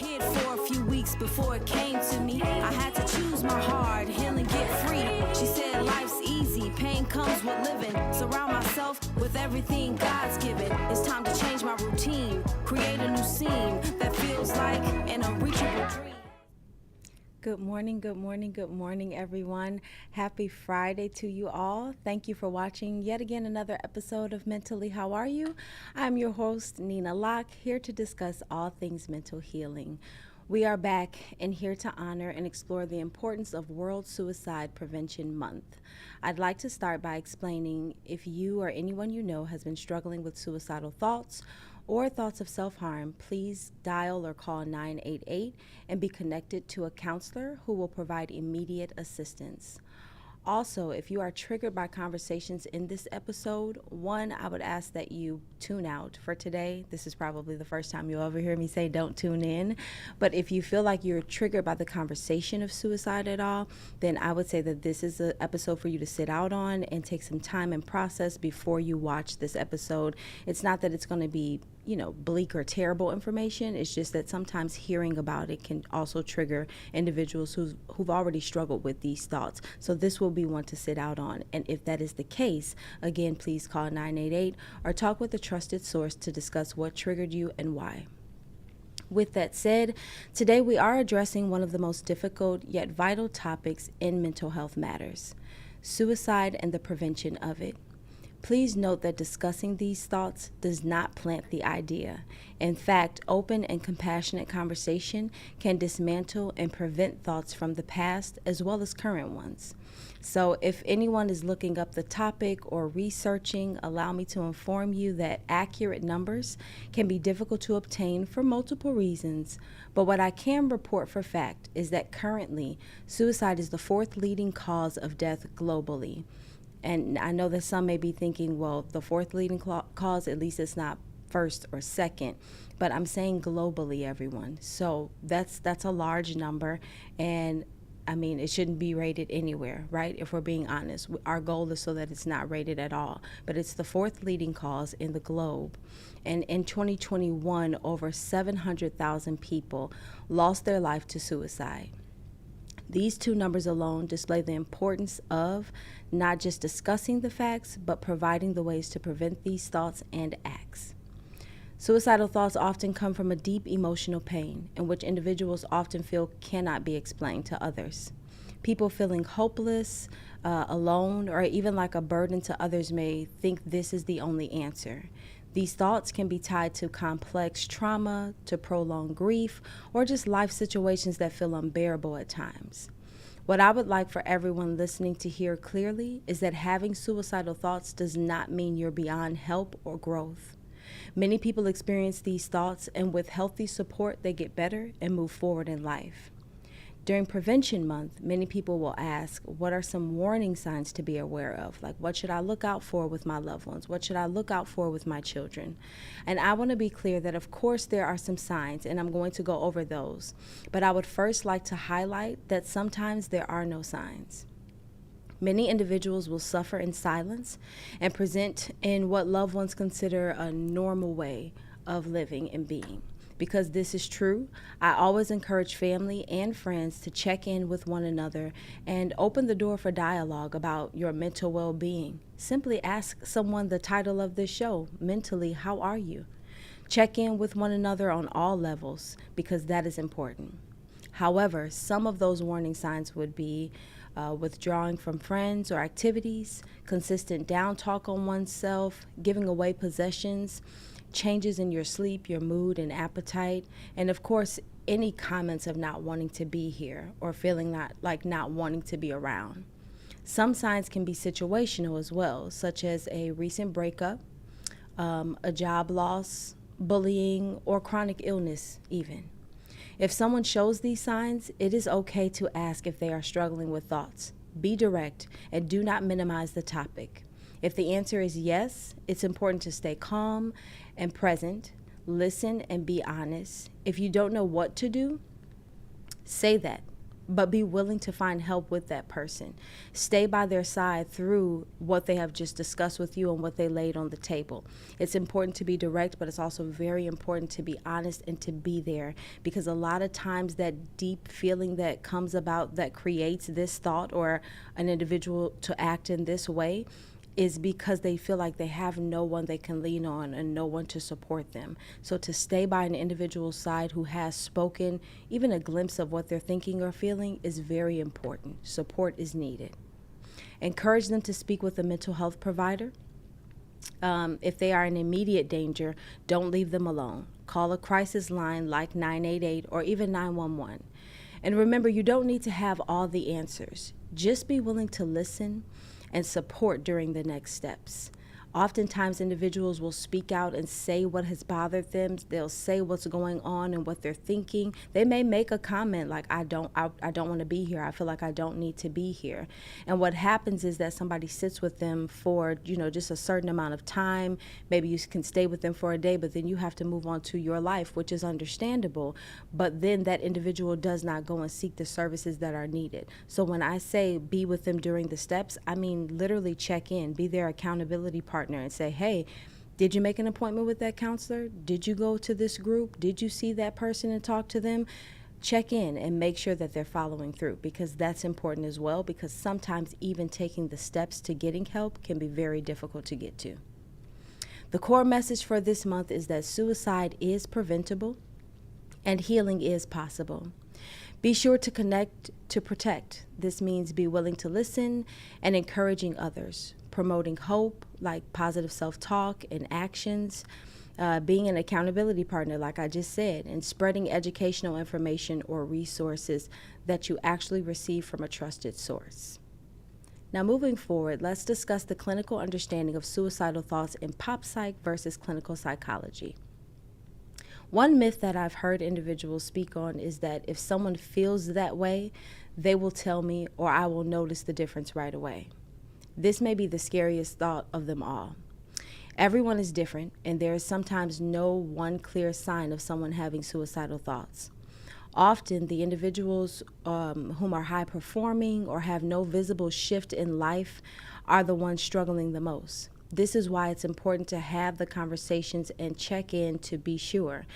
Hid for a few weeks before it came to me. I had to choose my heart, heal and get free. She said life's easy, pain comes with living. Surround myself with everything God's given. It's time to change my routine, create a new scene that feels like an unreachable dream. Good morning, everyone. Happy Friday to you all. Thank you for watching yet again another episode of Mentally How Are You? I'm your host, Neena Lock, here to discuss all things mental healing. We are back and here to honor and explore the importance of World Suicide Prevention Month. I'd like to start by explaining if you or anyone you know has been struggling with suicidal thoughts or thoughts of self-harm, please dial or call 988 and be connected to a counselor who will provide immediate assistance. Also, if you are triggered by conversations in this episode, one, I would ask that you tune out for today. This is probably the first time you'll ever hear me say don't tune in. But if you feel like you're triggered by the conversation of suicide at all, then I would say that this is an episode for you to sit out on and take some time and process before you watch this episode. It's not that it's going to be bleak or terrible information. It's just that sometimes hearing about it can also trigger individuals who've already struggled with these thoughts. So this will be one to sit out on. And if that is the case, again, please call 988 or talk with a trusted source to discuss what triggered you and why. With that said, today we are addressing one of the most difficult yet vital topics in mental health matters: suicide and the prevention of it. Please note that discussing these thoughts does not plant the idea. In fact, open and compassionate conversation can dismantle and prevent thoughts from the past as well as current ones. So if anyone is looking up the topic or researching, allow me to inform you that accurate numbers can be difficult to obtain for multiple reasons. But what I can report for fact is that currently, suicide is the fourth leading cause of death globally. And I know that some may be thinking, well, the fourth leading cause, at least it's not first or second, but I'm saying globally, everyone. So that's a large number, and I mean, it shouldn't be rated anywhere, right? If we're being honest, our goal is so that it's not rated at all, but it's the fourth leading cause in the globe. And in 2021, over 700,000 people lost their life to suicide. These two numbers alone display the importance of not just discussing the facts, but providing the ways to prevent these thoughts and acts. Suicidal thoughts often come from a deep emotional pain in which individuals often feel cannot be explained to others. People feeling hopeless, alone, or even like a burden to others may think this is the only answer. These thoughts can be tied to complex trauma, to prolonged grief, or just life situations that feel unbearable at times. What I would like for everyone listening to hear clearly is that having suicidal thoughts does not mean you're beyond help or growth. Many people experience these thoughts, and with healthy support, they get better and move forward in life. During Prevention Month, many people will ask, what are some warning signs to be aware of? Like, what should I look out for with my loved ones? What should I look out for with my children? And I want to be clear that, of course, there are some signs, and I'm going to go over those. But I would first like to highlight that sometimes there are no signs. Many individuals will suffer in silence and present in what loved ones consider a normal way of living and being. Because this is true, I always encourage family and friends to check in with one another and open the door for dialogue about your mental well-being. Simply ask someone the title of this show, Mentally, How Are You? Check in with one another on all levels because that is important. However, some of those warning signs would be withdrawing from friends or activities, consistent down talk on oneself, giving away possessions, changes in your sleep, your mood, and appetite, and of course, any comments of not wanting to be here or feeling not wanting to be around. Some signs can be situational as well, such as a recent breakup, a job loss, bullying, or chronic illness even. If someone shows these signs, it is okay to ask if they are struggling with thoughts. Be direct and do not minimize the topic. If the answer is yes, it's important to stay calm and present, listen and be honest. If you don't know what to do, say that, but be willing to find help with that person. Stay by their side through what they have just discussed with you and what they laid on the table. It's important to be direct, but it's also very important to be honest and to be there, because a lot of times that deep feeling that comes about that creates this thought or an individual to act in this way is because they feel like they have no one they can lean on and no one to support them. So to stay by an individual's side who has spoken even a glimpse of what they're thinking or feeling is very important. Support is needed. Encourage them to speak with a mental health provider. If they are in immediate danger, don't leave them alone. Call a crisis line like 988 or even 911. And remember, you don't need to have all the answers. Just be willing to listen and support during the next steps. Oftentimes, individuals will speak out and say what has bothered them. They'll say what's going on and what they're thinking. They may make a comment like, I don't want to be here. I feel like I don't need to be here. And what happens is that somebody sits with them for, just a certain amount of time. Maybe you can stay with them for a day, but then you have to move on to your life, which is understandable. But then that individual does not go and seek the services that are needed. So when I say be with them during the steps, I mean literally check in, be their accountability partner and say, hey, did you make an appointment with that counselor? Did you go to this group? Did you see that person and talk to them? Check in and make sure that they're following through, because that's important as well, because sometimes even taking the steps to getting help can be very difficult to get to. The core message for this month is that suicide is preventable and healing is possible. Be sure to connect to protect. This means be willing to listen and encouraging others, promoting hope like positive self-talk and actions, being an accountability partner like I just said, and spreading educational information or resources that you actually receive from a trusted source. Now moving forward, let's discuss the clinical understanding of suicidal thoughts in pop psych versus clinical psychology. One myth that I've heard individuals speak on is that if someone feels that way, they will tell me or I will notice the difference right away. This may be the scariest thought of them all. Everyone is different, and there is sometimes no one clear sign of someone having suicidal thoughts. Often, the individuals whom are high performing or have no visible shift in life are the ones struggling the most. This is why it's important to have the conversations and check in to be sure.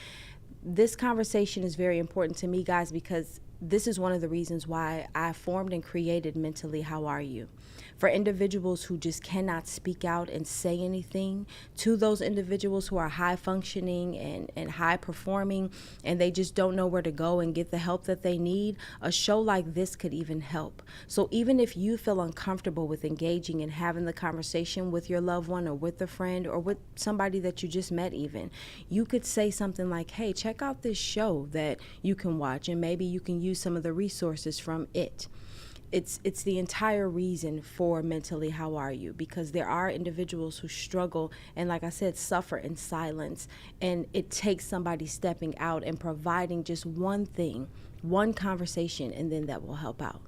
This conversation is very important to me, guys, because this is one of the reasons why I formed and created Mentally How Are You? For individuals who just cannot speak out and say anything, to those individuals who are high functioning and high performing, and they just don't know where to go and get the help that they need, a show like this could even help. So even if you feel uncomfortable with engaging and having the conversation with your loved one or with a friend or with somebody that you just met even, you could say something like, hey, check out this show that you can watch, and maybe you can use some of the resources from it. It's the entire reason for Mentally How Are You? Because there are individuals who struggle and, like I said, suffer in silence. And it takes somebody stepping out and providing just one thing, one conversation, and then that will help out.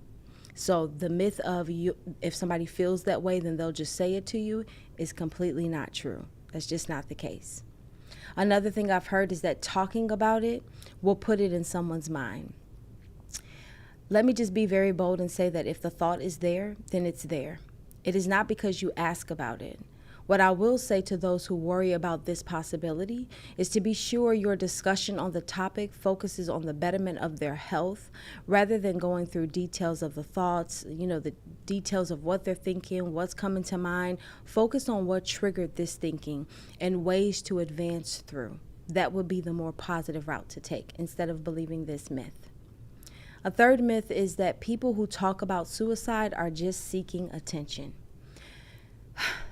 So the myth of you, if somebody feels that way, then they'll just say it to you, is completely not true. That's just not the case. Another thing I've heard is that talking about it will put it in someone's mind. Let me just be very bold and say that if the thought is there, then it's there. It is not because you ask about it. What I will say to those who worry about this possibility is to be sure your discussion on the topic focuses on the betterment of their health rather than going through details of the thoughts, the details of what they're thinking, what's coming to mind. Focus on what triggered this thinking and ways to advance through. That would be the more positive route to take instead of believing this myth. A third myth is that people who talk about suicide are just seeking attention.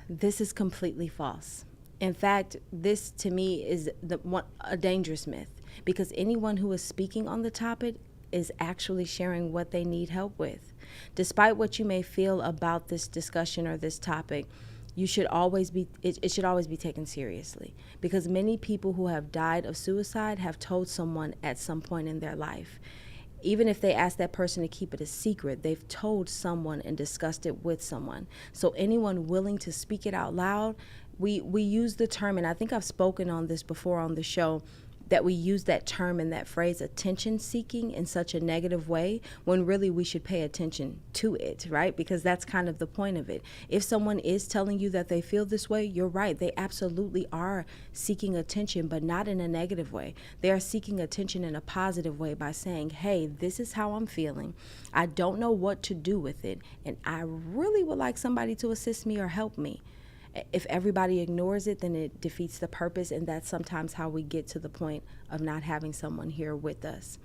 This is completely false. In fact, this to me is a dangerous myth, because anyone who is speaking on the topic is actually sharing what they need help with. Despite what you may feel about this discussion or this topic, it should always be taken seriously, because many people who have died of suicide have told someone at some point in their life. Even if they ask that person to keep it a secret, they've told someone and discussed it with someone. So anyone willing to speak it out loud, we use the term, and I think I've spoken on this before on the show, that we use that term and that phrase attention seeking in such a negative way, when really we should pay attention to it, right? Because that's kind of the point of it. If someone is telling you that they feel this way, you're right. They absolutely are seeking attention, but not in a negative way. They are seeking attention in a positive way by saying, hey, this is how I'm feeling. I don't know what to do with it, and I really would like somebody to assist me or help me. If everybody ignores it, then it defeats the purpose, and that's sometimes how we get to the point of not having someone here with us.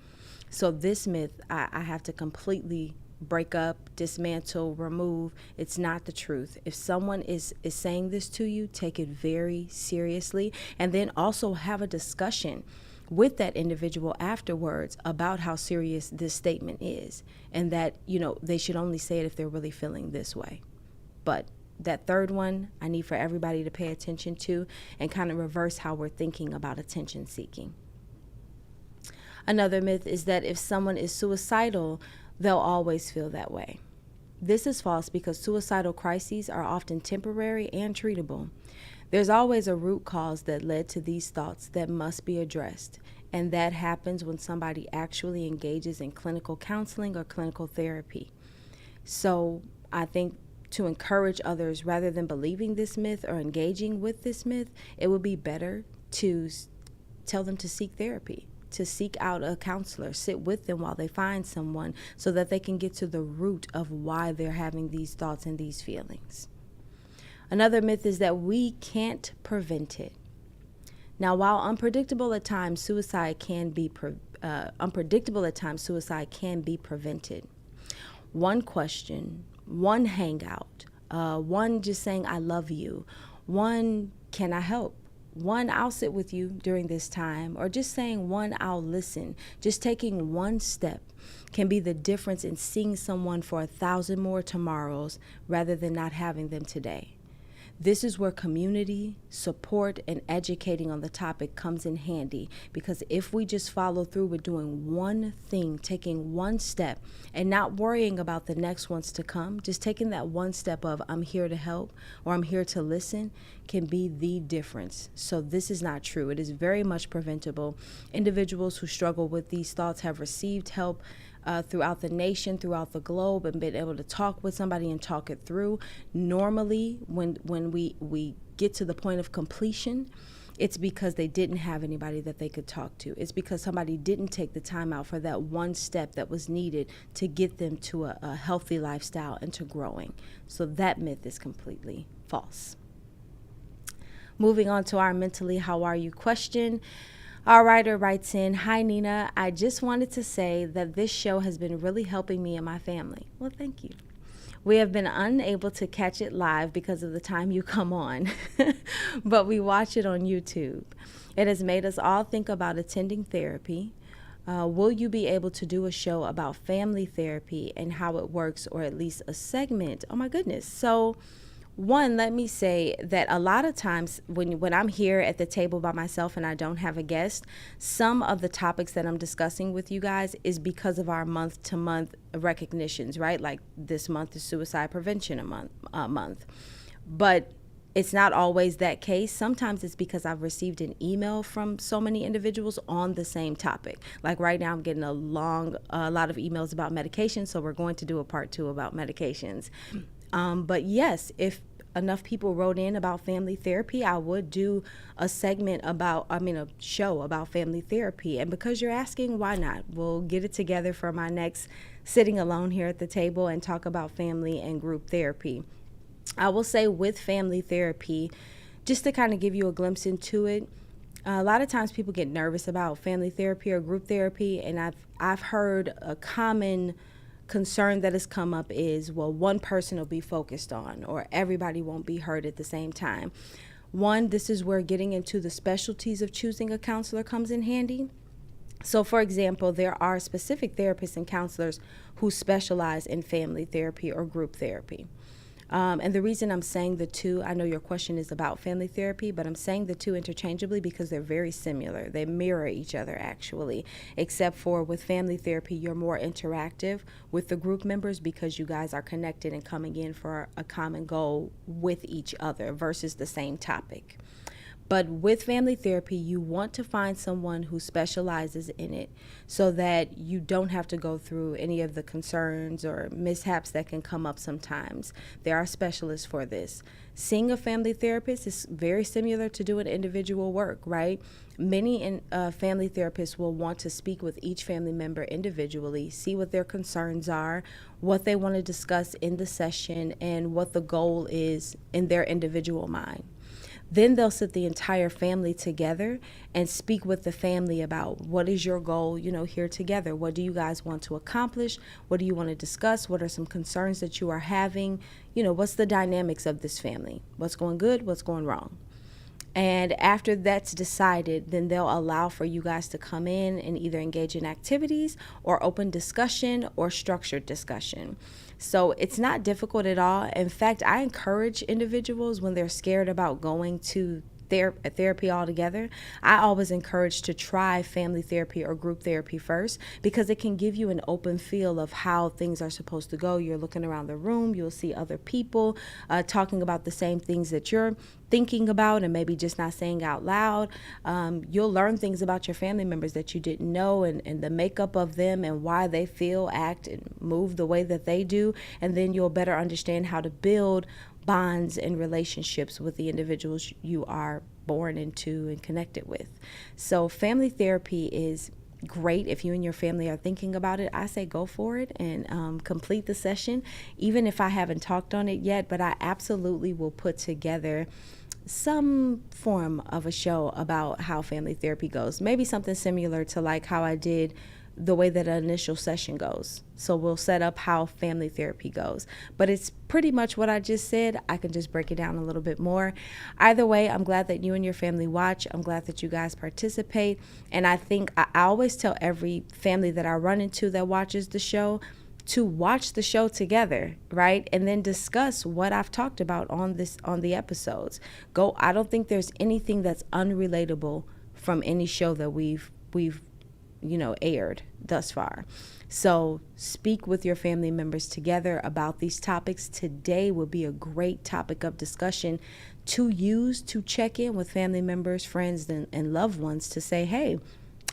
So this myth, I have to completely break up, dismantle, remove. It's not the truth. If someone is saying this to you, take it very seriously, and then also have a discussion with that individual afterwards about how serious this statement is, and that, they should only say it if they're really feeling this way. But that third one, I need for everybody to pay attention to and kind of reverse how we're thinking about attention seeking. Another myth is that if someone is suicidal, they'll always feel that way. This is false because suicidal crises are often temporary and treatable. There's always a root cause that led to these thoughts that must be addressed, and that happens when somebody actually engages in clinical counseling or clinical therapy. So I think to encourage others, rather than believing this myth or engaging with this myth, it would be better to tell them to seek therapy, to seek out a counselor, sit with them while they find someone so that they can get to the root of why they're having these thoughts and these feelings. Another myth is that we can't prevent it. Now, while unpredictable at times, suicide can be prevented. One question, one hangout, one just saying, I love you, one, can I help? One, I'll sit with you during this time, or just saying one, I'll listen. Just taking one step can be the difference in seeing someone for 1,000 more tomorrows rather than not having them today. This is where community, support, and educating on the topic comes in handy, because if we just follow through with doing one thing, taking one step, and not worrying about the next ones to come, just taking that one step of I'm here to help or I'm here to listen can be the difference. So this is not true. It is very much preventable. Individuals who struggle with these thoughts have received help throughout the nation, throughout the globe, and been able to talk with somebody and talk it through. Normally, when we get to the point of completion, it's because they didn't have anybody that they could talk to. It's because somebody didn't take the time out for that one step that was needed to get them to a healthy lifestyle and to growing. So that myth is completely false. Moving on to our mentally how are you question. Our writer writes in, hi Neena, I just wanted to say that this show has been really helping me and my family. Well, thank you. We have been unable to catch it live because of the time you come on, but we watch it on YouTube. It has made us all think about attending therapy. Will you be able to do a show about family therapy and how it works, or at least a segment? Oh my goodness. So one, let me say that a lot of times when I'm here at the table by myself and I don't have a guest, some of the topics that I'm discussing with you guys is because of our month-to-month recognitions, right? Like this month is Suicide Prevention month. But it's not always that case. Sometimes it's because I've received an email from so many individuals on the same topic. Like right now I'm getting a lot of emails about medications, so we're going to do a part 2 about medications. But yes, if enough people wrote in about family therapy, I would do a show about family therapy. And because you're asking, why not? We'll get it together for my next sitting alone here at the table and talk about family and group therapy. I will say with family therapy, just to kind of give you a glimpse into it, a lot of times people get nervous about family therapy or group therapy, and I've heard a common concern that has come up is, well, one person will be focused on, or everybody won't be heard at the same time. One, this is where getting into the specialties of choosing a counselor comes in handy. So for example, there are specific therapists and counselors who specialize in family therapy or group therapy. And the reason I'm saying the two, I know your question is about family therapy, but I'm saying the two interchangeably because they're very similar. They mirror each other actually, except for with family therapy, you're more interactive with the group members because you guys are connected and coming in for a common goal with each other versus the same topic. But with family therapy, you want to find someone who specializes in it so that you don't have to go through any of the concerns or mishaps that can come up sometimes. There are specialists for this. Seeing a family therapist is very similar to doing individual work, right? Many family therapists will want to speak with each family member individually, see what their concerns are, what they want to discuss in the session, and what the goal is in their individual mind. Then they'll sit the entire family together and speak with the family about what is your goal, here together. What do you guys want to accomplish? What do you want to discuss? What are some concerns that you are having? What's the dynamics of this family? What's going good? What's going wrong? And after that's decided, then they'll allow for you guys to come in and either engage in activities or open discussion or structured discussion. So it's not difficult at all. In fact, I encourage individuals when they're scared about going to therapy altogether, I always encourage to try family therapy or group therapy first, because it can give you an open feel of how things are supposed to go. You're looking around the room, you'll see other people talking about the same things that you're thinking about and maybe just not saying out loud. You'll learn things about your family members that you didn't know, and the makeup of them and why they feel, act, and move the way that they do. And then you'll better understand how to build bonds and relationships with the individuals you are born into and connected with. So family therapy is great. If you and your family are thinking about it, I say go for it and complete the session, even if I haven't talked on it yet. But I absolutely will put together some form of a show about how family therapy goes. Maybe something similar to like how I did the way that an initial session goes. So we'll set up how family therapy goes. But it's pretty much what I just said. I can just break it down a little bit more. Either way, I'm glad that you and your family watch. I'm glad that you guys participate. And I think I always tell every family that I run into that watches the show to watch the show together, right? And then discuss what I've talked about on the episodes. I don't think there's anything that's unrelatable from any show that we've aired thus far. So speak with your family members together about these topics. Today will be a great topic of discussion to use to check in with family members, friends, and loved ones to say, hey,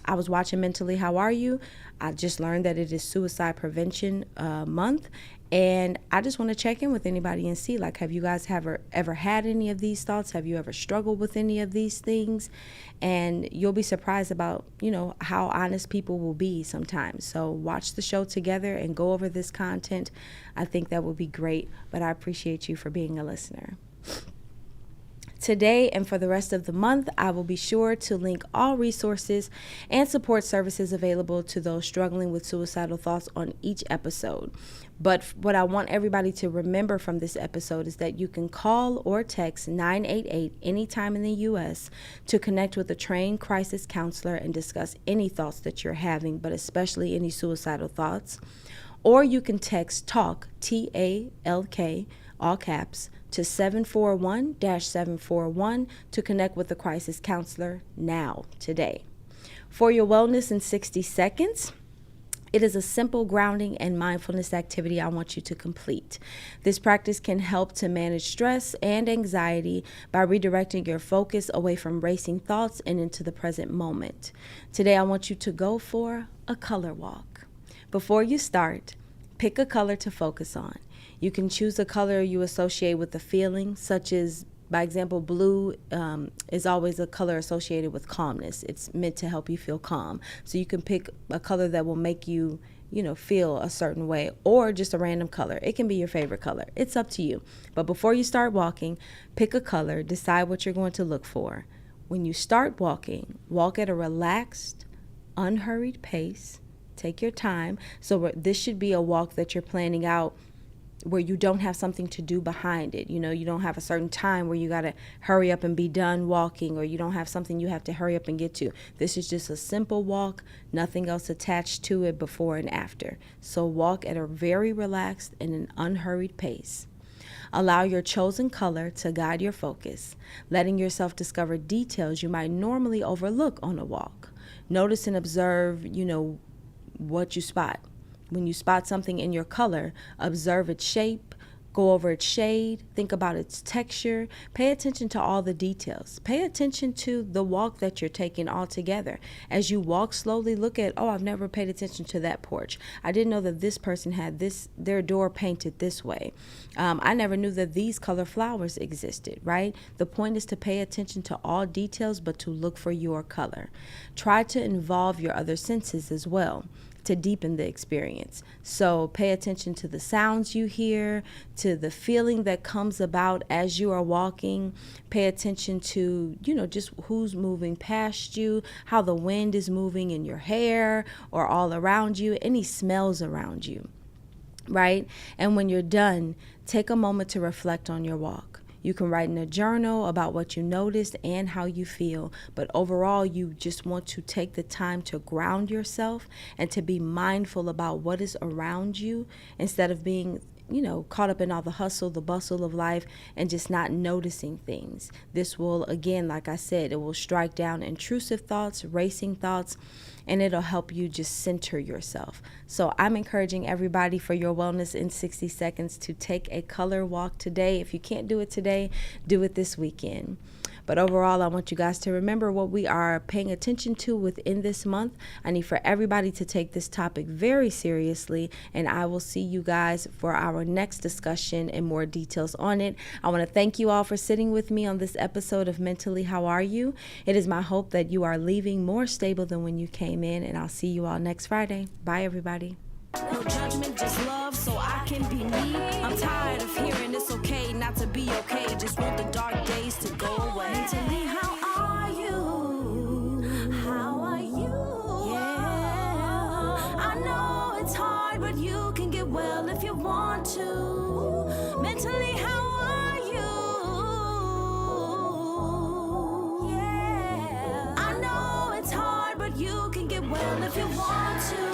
I was watching Mentally How Are You? I just learned that it is Suicide Prevention Month. And I just want to check in with anybody and see, have you guys ever had any of these thoughts? Have you ever struggled with any of these things? And you'll be surprised about, how honest people will be sometimes. So watch the show together and go over this content. I think that would be great, but I appreciate you for being a listener. Today and for the rest of the month, I will be sure to link all resources and support services available to those struggling with suicidal thoughts on each episode. But what I want everybody to remember from this episode is that you can call or text 988 anytime in the U.S. to connect with a trained crisis counselor and discuss any thoughts that you're having, but especially any suicidal thoughts. Or you can text TALK, TALK, all caps, to 741-741 to connect with a crisis counselor now, today. For your wellness in 60 seconds, it is a simple grounding and mindfulness activity I want you to complete. This practice can help to manage stress and anxiety by redirecting your focus away from racing thoughts and into the present moment. Today, I want you to go for a color walk. Before you start, pick a color to focus on. You can choose a color you associate with a feeling, such as, by example, blue is always a color associated with calmness. It's meant to help you feel calm. So you can pick a color that will make you, feel a certain way, or just a random color. It can be your favorite color. It's up to you. But before you start walking, pick a color, decide what you're going to look for. When you start walking, walk at a relaxed, unhurried pace. Take your time. So this should be a walk that you're planning out where you don't have something to do behind it. You don't have a certain time where you got to hurry up and be done walking, or you don't have something you have to hurry up and get to. This is just a simple walk, nothing else attached to it before and after. So walk at a very relaxed and an unhurried pace. Allow your chosen color to guide your focus, letting yourself discover details you might normally overlook on a walk. Notice and observe, what you spot. When you spot something in your color, observe its shape, Go over its shade, think about its texture, pay attention to all the details. Pay attention to the walk that you're taking altogether. As you walk slowly, look at, oh, I've never paid attention to that porch. I didn't know that this person had their door painted this way. I never knew that these color flowers existed, right? The point is to pay attention to all details, but to look for your color. Try to involve your other senses as well to deepen the experience. So pay attention to the sounds you hear, to the feeling that comes about as you are walking. Pay attention to, just who's moving past you, how the wind is moving in your hair or all around you, any smells around you, right? And when you're done, take a moment to reflect on your walk. You can write in a journal about what you noticed and how you feel. But overall, you just want to take the time to ground yourself and to be mindful about what is around you instead of being caught up in all the hustle, the bustle of life and just not noticing things. This will, again, like I said, it will strike down intrusive thoughts, racing thoughts, and it'll help you just center yourself. So I'm encouraging everybody for your wellness in 60 seconds to take a color walk today. If you can't do it today, do it this weekend. But overall, I want you guys to remember what we are paying attention to within this month. I need for everybody to take this topic very seriously, and I will see you guys for our next discussion and more details on it. I want to thank you all for sitting with me on this episode of Mentally How Are You? It is my hope that you are leaving more stable than when you came in, and I'll see you all next Friday. Bye, everybody. No judgment, just love, so I can be me. I'm tired of hearing it's okay not to be okay. Just want the dark days to go away. Mentally, how are you? How are you? Yeah, I know it's hard, but you can get well if you want to. Mentally, how are you? Yeah, I know it's hard, but you can get well if you want to.